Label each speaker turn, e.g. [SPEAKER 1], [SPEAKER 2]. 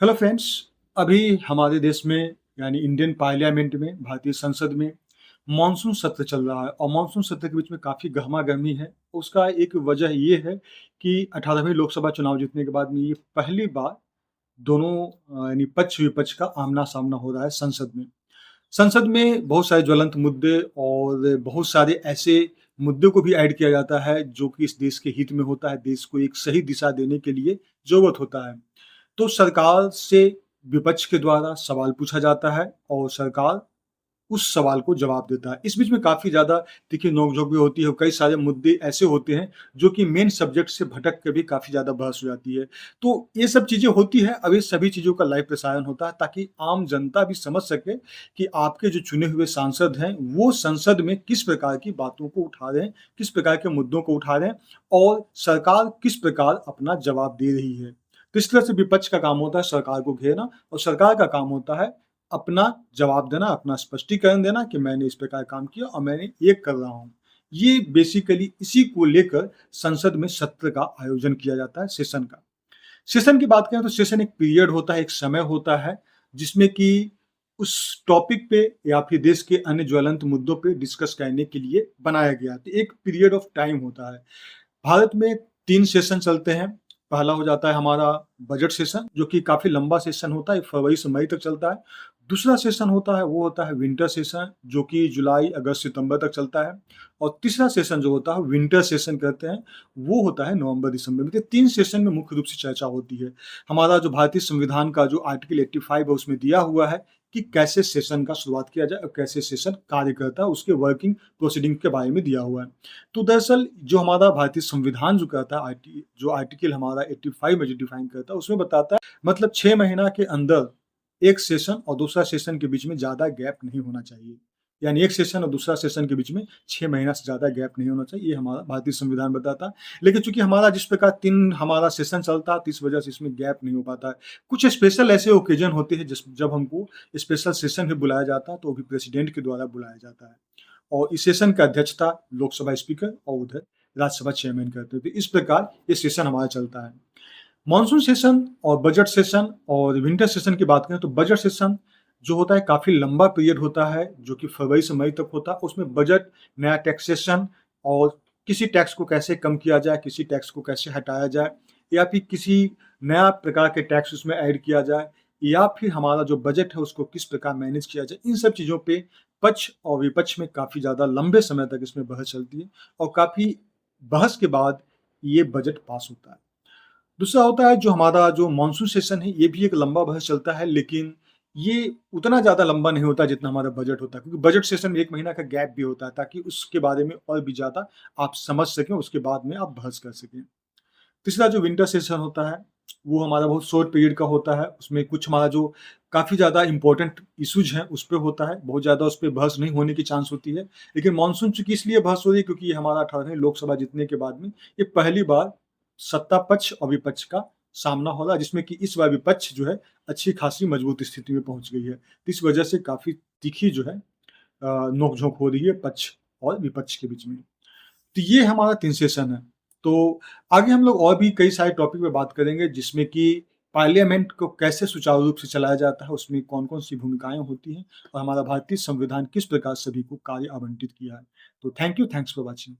[SPEAKER 1] Hello friends. अभी हमारे देश में यानी इंडियन पार्लियामेंट में भारतीय संसद में मॉनसून सत्र चल रहा है और मॉनसून सत्र के बीच में काफ़ी गरमा-गर्मी है। उसका एक वजह ये है कि 18वें लोकसभा चुनाव जीतने के बाद में ये पहली बार दोनों यानी पक्ष-विपक्ष का आमना-सामना हो रहा है संसद में। संसद में बहुत सारे ज्वलंत मुद्दे और बहुत सारे ऐसे मुद्दों को भी ऐड किया जाता है जो कि इस देश के हित में होता है, देश को एक सही दिशा देने के लिए ज़रूरत होता है। तो सरकार से विपक्ष के द्वारा सवाल पूछा जाता है और सरकार उस सवाल को जवाब देता है। इस बीच में काफ़ी ज़्यादा देखिए नोक-झोंक भी होती है और कई सारे मुद्दे ऐसे होते हैं जो कि मेन सब्जेक्ट से भटक के भी काफ़ी ज़्यादा बहस हो जाती है। तो ये सब चीज़ें होती हैं, अब ये सभी चीज़ों का लाइव प्रसारण होता है ताकि आम जनता भी समझ सके कि आपके जो चुने हुए सांसद हैं, वो संसद में किस प्रकार की बातों को उठा रहे हैं, किस प्रकार के मुद्दों को उठा रहे हैं और सरकार किस प्रकार अपना जवाब दे रही है। तो इस तरह से विपक्ष का काम होता है सरकार को घेरना और सरकार का काम होता है अपना जवाब देना, अपना स्पष्टीकरण देना कि मैंने इस प्रकार काम किया और मैंने ये कर रहा हूँ। ये बेसिकली इसी को लेकर संसद में सत्र का आयोजन किया जाता है, सेशन का। सेशन की बात करें तो सेशन एक पीरियड होता है, एक समय होता है, जिसमें कि उस टॉपिक पे या फिर देश के अन्य ज्वलंत मुद्दों पे डिस्कस करने के लिए बनाया गया है। तो एक पीरियड ऑफ टाइम होता है। भारत में 3 सेशन चलते हैं। पहला हो जाता है हमारा बजट सेशन जो कि काफ़ी लंबा सेशन होता है, फरवरी से मई तक चलता है। दूसरा सेशन होता है वो होता है विंटर सेशन जो कि जुलाई, अगस्त, सितंबर तक चलता है और तीसरा सेशन जो होता है विंटर सेशन कहते हैं, वो होता है नवंबर, दिसंबर में। तो 3 सेशन में मुख्य रूप से चर्चा होती है। हमारा जो भारतीय संविधान का जो आर्टिकल 85 है उसमें दिया हुआ है कि कैसे सेशन का शुरुआत किया जाए और कैसे सेशन कार्य करता है, उसके वर्किंग प्रोसीडिंग के बारे में दिया हुआ है। तो दरअसल जो हमारा भारतीय संविधान जो कहता है जो आर्टिकल हमारा 85 में जो डिफाइन करता है उसमें बताता है मतलब 6 महीना के अंदर एक सेशन और दूसरा सेशन के बीच में ज़्यादा गैप नहीं होना चाहिए। यानी एक सेशन और दूसरा सेशन के बीच में 6 महीना से ज़्यादा गैप नहीं होना चाहिए, ये हमारा भारतीय संविधान बताता है। लेकिन चूँकि हमारा जिस प्रकार 3 हमारा सेशन चलता है तो इस वजह से इसमें गैप नहीं हो पाता है। कुछ स्पेशल ऐसे ओकेज़न होते हैं जब हमको स्पेशल सेशन भी बुलाया जाता है तो वो भी प्रेसिडेंट के द्वारा बुलाया जाता है। और इस सेशन की अध्यक्षता लोकसभा स्पीकर और उधर राज्यसभा चेयरमैन करते थे। इस प्रकार ये सेशन हमारा चलता है। मॉनसून सेशन और बजट सेशन और विंटर सेशन की बात करें तो बजट सेशन जो होता है काफ़ी लंबा पीरियड होता है जो कि फरवरी से मई तक होता है। उसमें बजट, नया टैक्सेशन और किसी टैक्स को कैसे कम किया जाए, किसी टैक्स को कैसे हटाया जाए या फिर किसी नया प्रकार के टैक्स उसमें ऐड किया जाए या फिर हमारा जो बजट है उसको किस प्रकार मैनेज किया जाए। इन सब चीज़ों पे पक्ष और विपक्ष में काफ़ी ज़्यादा लंबे समय तक इसमें बहस चलती है और काफ़ी बहस के बाद ये बजट पास होता है। दूसरा होता है जो हमारा जो मानसून सेशन है, ये भी एक लंबा बहस चलता है, लेकिन ये उतना ज़्यादा लंबा नहीं होता जितना हमारा बजट होता है, क्योंकि बजट सेशन में 1 महीना का गैप भी होता है ताकि उसके बारे में और भी ज़्यादा आप समझ सकें, उसके बाद में आप बहस कर सकें। तीसरा जो विंटर सेशन होता है, वो हमारा बहुत शॉर्ट पीरियड का होता है, उसमें कुछ हमारा जो काफ़ी ज़्यादा इम्पोर्टेंट इश्यूज़ हैं, उस पे होता है, बहुत ज़्यादा उस पे बहस नहीं होने की चांस होती है। लेकिन मानसून चूँकि इसलिए बहस हो रही है क्योंकि ये हमारा 18वीं लोकसभा जीतने के बाद में ये पहली बार सत्ता पक्ष और विपक्ष का सामना हो रहा है, जिसमें कि इस बार विपक्ष जो है अच्छी खासी मजबूत स्थिति में पहुँच गई है। तो इस वजह से काफ़ी तीखी जो है नोक-झोंक हो रही है पक्ष और विपक्ष के बीच में। तो ये हमारा 3 सेशन है। तो आगे हम लोग और भी कई सारे टॉपिक पे बात करेंगे जिसमें कि पार्लियामेंट को कैसे सुचारू रूप से चलाया जाता है, उसमें कौन-कौन सी भूमिकाएँ होती हैं और हमारा भारतीय संविधान किस प्रकार सभी को कार्य आवंटित किया है। तो thank you, thanks for watching.